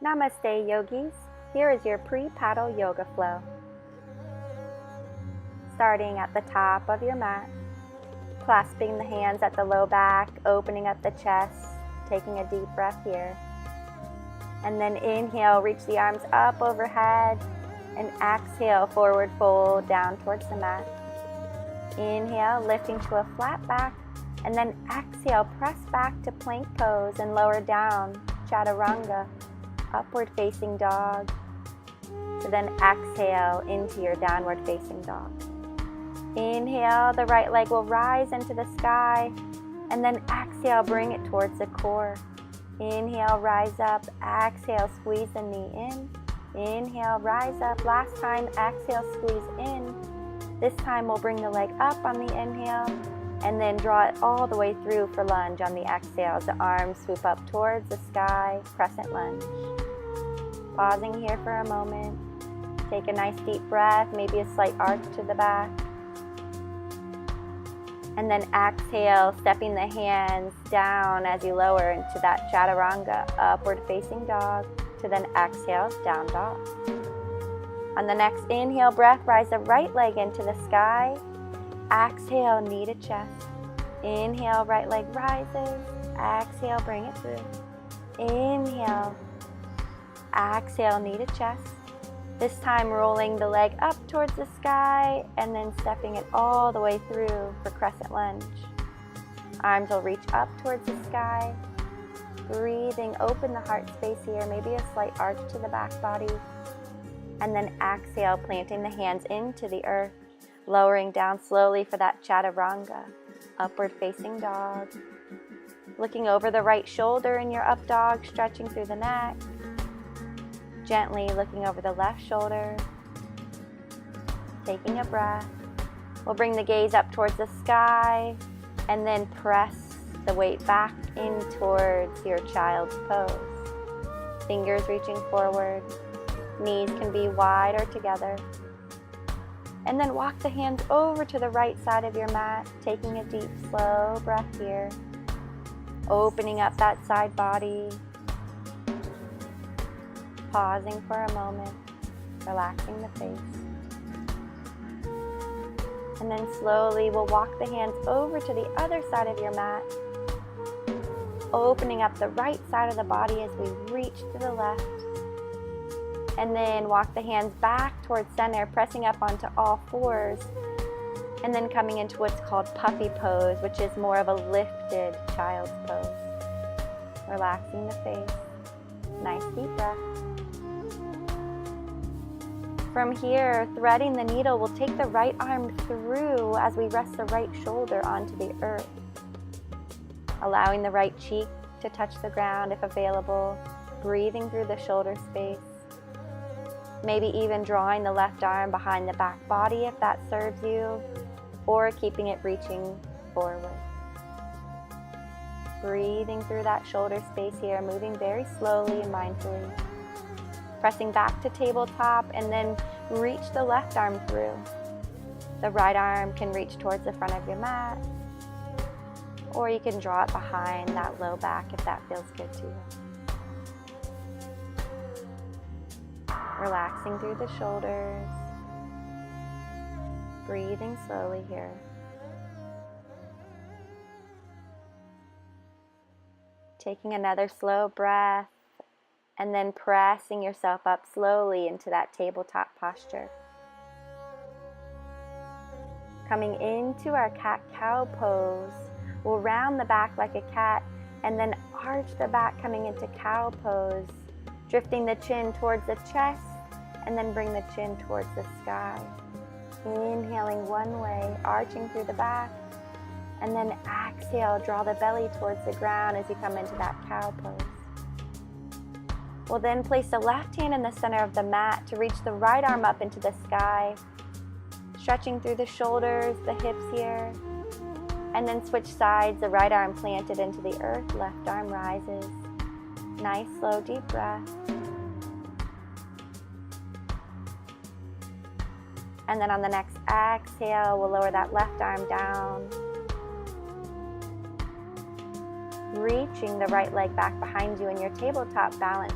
Namaste, yogis. Here is your pre-paddle yoga flow. Starting at the top of your mat, clasping the hands at the low back, opening up the chest, taking a deep breath here. And then inhale, reach the arms up overhead, and exhale, forward fold down towards the mat. Inhale, lifting to a flat back, and then exhale, press back to plank pose and lower down, chaturanga, upward facing dog. So then exhale into your downward facing dog. Inhale, the right leg will rise into the sky, and then exhale, bring it towards the core. Inhale, rise up, exhale, squeeze the knee in. Inhale, rise up, last time, exhale, squeeze in. This time we'll bring the leg up on the inhale, and then draw it all the way through for lunge on the exhale as the arms swoop up towards the sky, crescent lunge. Pausing here for a moment. Take a nice deep breath, maybe a slight arch to the back. And then exhale, stepping the hands down as you lower into that chaturanga, upward facing dog, to then exhale, down dog. On the next inhale breath, rise the right leg into the sky. Exhale, knee to chest. Inhale, right leg rises. Exhale, bring it through. Inhale. Exhale, knee to chest. This time rolling the leg up towards the sky and then stepping it all the way through for crescent lunge. Arms will reach up towards the sky. Breathing, open the heart space here, maybe a slight arch to the back body. And then exhale, planting the hands into the earth, lowering down slowly for that chaturanga, upward facing dog. Looking over the right shoulder in your up dog, stretching through the neck. Gently looking over the left shoulder, taking a breath. We'll bring the gaze up towards the sky and then press the weight back in towards your child's pose. Fingers reaching forward, knees can be wide or together. And then walk the hands over to the right side of your mat, taking a deep, slow breath here. Opening up that side body. Pausing for a moment, relaxing the face. And then slowly we'll walk the hands over to the other side of your mat, opening up the right side of the body as we reach to the left. And then walk the hands back towards center, pressing up onto all fours. And then coming into what's called puppy pose, which is more of a lifted child's pose. Relaxing the face. Nice deep breath. From here, threading the needle, we'll take the right arm through as we rest the right shoulder onto the earth. Allowing the right cheek to touch the ground if available, breathing through the shoulder space. Maybe even drawing the left arm behind the back body if that serves you, or keeping it reaching forward. Breathing through that shoulder space here, moving very slowly and mindfully. Pressing back to tabletop and then reach the left arm through. The right arm can reach towards the front of your mat, or you can draw it behind that low back if that feels good to you. Relaxing through the shoulders. Breathing slowly here. Taking another slow breath. And then pressing yourself up slowly into that tabletop posture. Coming into our cat-cow pose, we'll round the back like a cat and then arch the back coming into cow pose, drifting the chin towards the chest and then bring the chin towards the sky. Inhaling one way, arching through the back, and then exhale, draw the belly towards the ground as you come into that cow pose. We'll then place the left hand in the center of the mat to reach the right arm up into the sky, stretching through the shoulders, the hips here, and then switch sides, the right arm planted into the earth, left arm rises. Nice, slow, deep breath. And then on the next exhale, we'll lower that left arm down, reaching the right leg back behind you in your tabletop balance.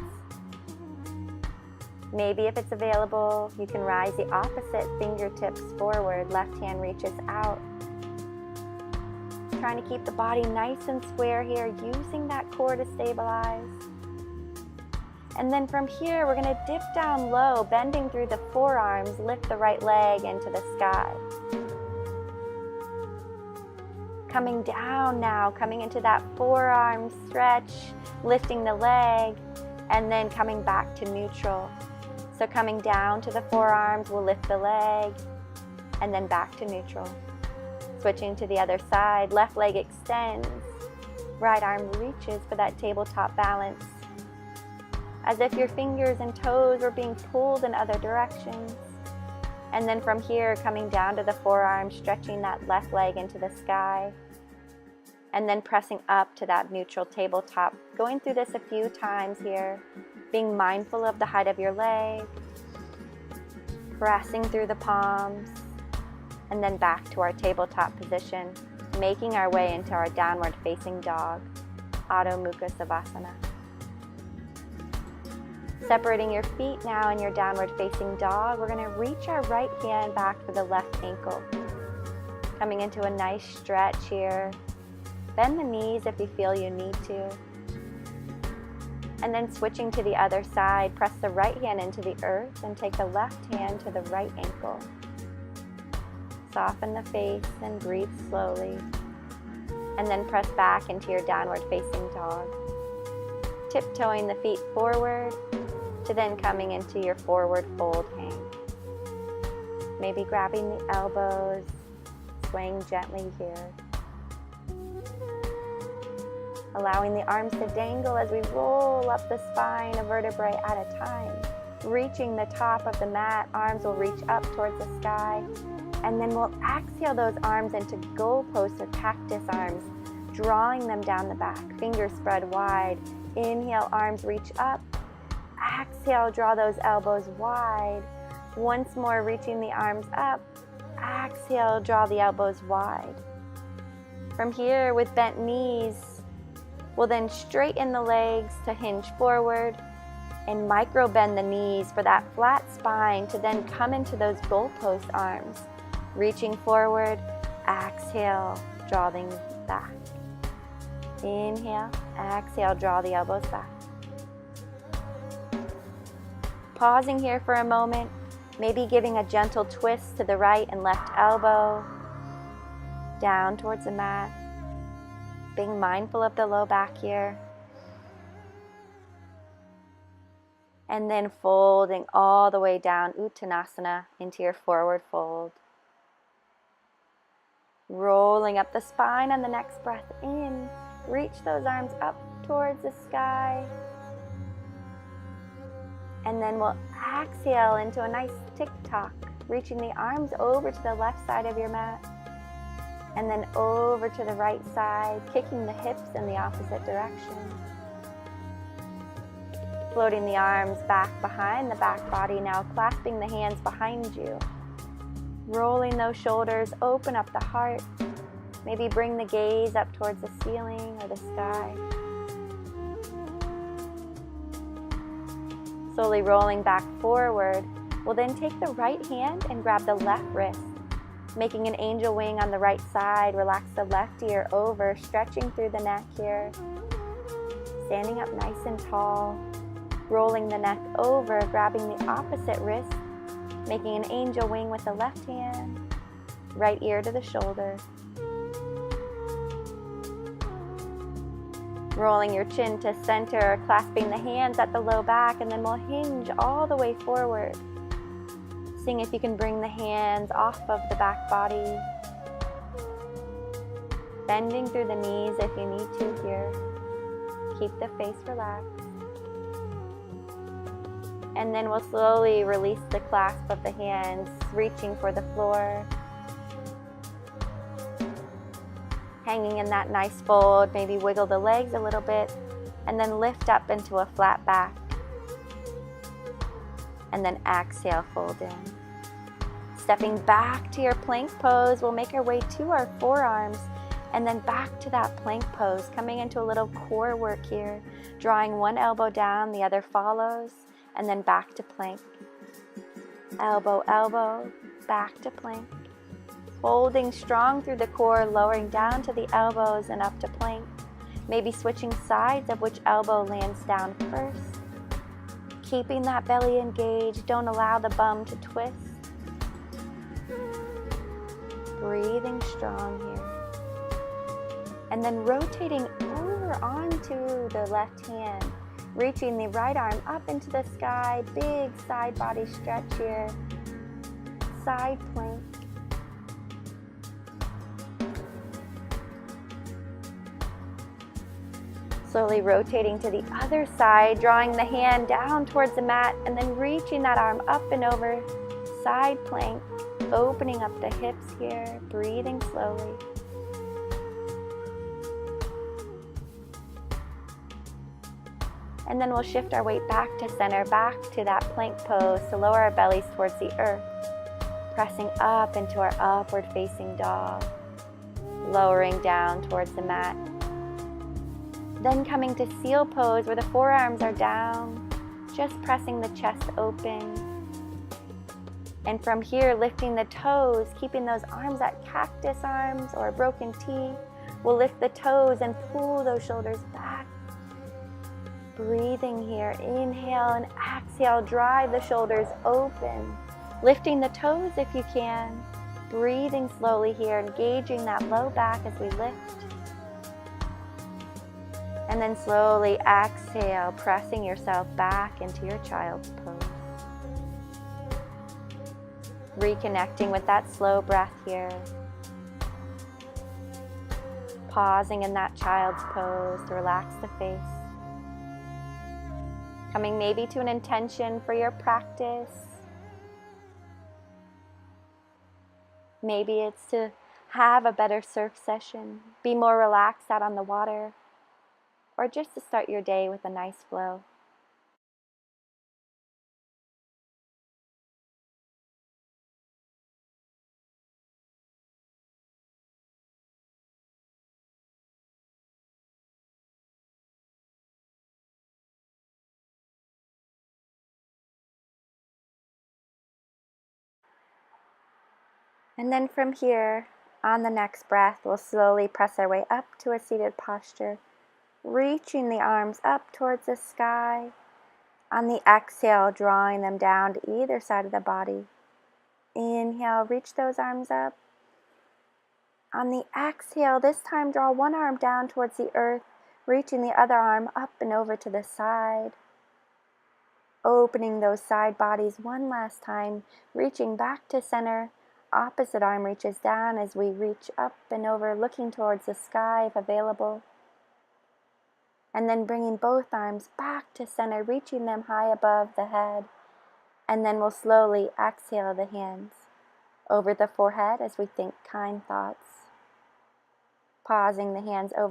Maybe if it's available, you can rise the opposite fingertips forward. Left hand reaches out. Trying to keep the body nice and square here, using that core to stabilize. And then from here, we're going to dip down low, bending through the forearms, lift the right leg into the sky. Coming down now, coming into that forearm stretch, lifting the leg, and then coming back to neutral. So coming down to the forearms, we'll lift the leg, and then back to neutral. Switching to the other side, left leg extends, right arm reaches for that tabletop balance, as if your fingers and toes were being pulled in other directions. And then from here, coming down to the forearm, stretching that left leg into the sky, and then pressing up to that neutral tabletop. Going through this a few times here, being mindful of the height of your leg, pressing through the palms, and then back to our tabletop position, making our way into our downward facing dog, Adho Mukha Savasana. Separating your feet now in your downward facing dog, we're going to reach our right hand back for the left ankle. Coming into a nice stretch here. Bend the knees if you feel you need to. And then switching to the other side, press the right hand into the earth and take the left hand to the right ankle. Soften the face and breathe slowly. And then press back into your downward facing dog. Tiptoeing the feet forward to then coming into your forward fold hang. Maybe grabbing the elbows, swaying gently here. Allowing the arms to dangle as we roll up the spine a vertebrae at a time. Reaching the top of the mat, arms will reach up towards the sky. And then we'll exhale those arms into goalpost or cactus arms, drawing them down the back, fingers spread wide. Inhale, arms reach up. Exhale, draw those elbows wide. Once more, reaching the arms up. Exhale, draw the elbows wide. From here, with bent knees, we'll then straighten the legs to hinge forward and micro bend the knees for that flat spine to then come into those goalpost arms. Reaching forward, exhale, draw them back. Inhale, exhale, draw the elbows back. Pausing here for a moment, maybe giving a gentle twist to the right and left elbow, down towards the mat, being mindful of the low back here. And then folding all the way down, Uttanasana, into your forward fold. Rolling up the spine on the next breath in. Reach those arms up towards the sky. And then we'll exhale into a nice tick-tock, reaching the arms over to the left side of your mat. And then over to the right side, kicking the hips in the opposite direction. Floating the arms back behind the back body now, clasping the hands behind you. Rolling those shoulders, open up the heart. Maybe bring the gaze up towards the ceiling or the sky. Slowly rolling back forward, we'll then take the right hand and grab the left wrist. Making an angel wing on the right side, relax the left ear over, stretching through the neck here. Standing up nice and tall, rolling the neck over, grabbing the opposite wrist, making an angel wing with the left hand, right ear to the shoulder. Rolling your chin to center, clasping the hands at the low back, and then we'll hinge all the way forward. Seeing if you can bring the hands off of the back body. Bending through the knees if you need to here. Keep the face relaxed. And then we'll slowly release the clasp of the hands, reaching for the floor. Hanging in that nice fold, maybe wiggle the legs a little bit, and then lift up into a flat back. And then exhale, fold in. Stepping back to your plank pose, we'll make our way to our forearms, and then back to that plank pose, coming into a little core work here, drawing one elbow down, the other follows, and then back to plank. Elbow, elbow, back to plank. Holding strong through the core, lowering down to the elbows and up to plank. Maybe switching sides of which elbow lands down first. Keeping that belly engaged, don't allow the bum to twist. Breathing strong here. And then rotating over onto the left hand, reaching the right arm up into the sky, big side body stretch here. Side plank. Slowly rotating to the other side, drawing the hand down towards the mat, and then reaching that arm up and over, side plank, opening up the hips here, breathing slowly. And then we'll shift our weight back to center, back to that plank pose to lower our bellies towards the earth, pressing up into our upward facing dog, lowering down towards the mat. Then coming to seal pose where the forearms are down, just pressing the chest open. And from here, lifting the toes, keeping those arms at cactus arms or a broken T. We'll lift the toes and pull those shoulders back. Breathing here, inhale and exhale, drive the shoulders open. Lifting the toes if you can. Breathing slowly here, engaging that low back as we lift. And then slowly exhale, pressing yourself back into your child's pose. Reconnecting with that slow breath here. Pausing in that child's pose to relax the face. Coming maybe to an intention for your practice. Maybe it's to have a better surf session, be more relaxed out on the water, or just to start your day with a nice flow. And then from here, on the next breath, we'll slowly press our way up to a seated posture, reaching the arms up towards the sky. On the exhale, drawing them down to either side of the body. Inhale, reach those arms up. On the exhale, this time draw one arm down towards the earth, reaching the other arm up and over to the side. Opening those side bodies one last time, reaching back to center. Opposite arm reaches down as we reach up and over, looking towards the sky if available. And then bringing both arms back to center, reaching them high above the head. And then we'll slowly exhale the hands over the forehead as we think kind thoughts. Pausing the hands over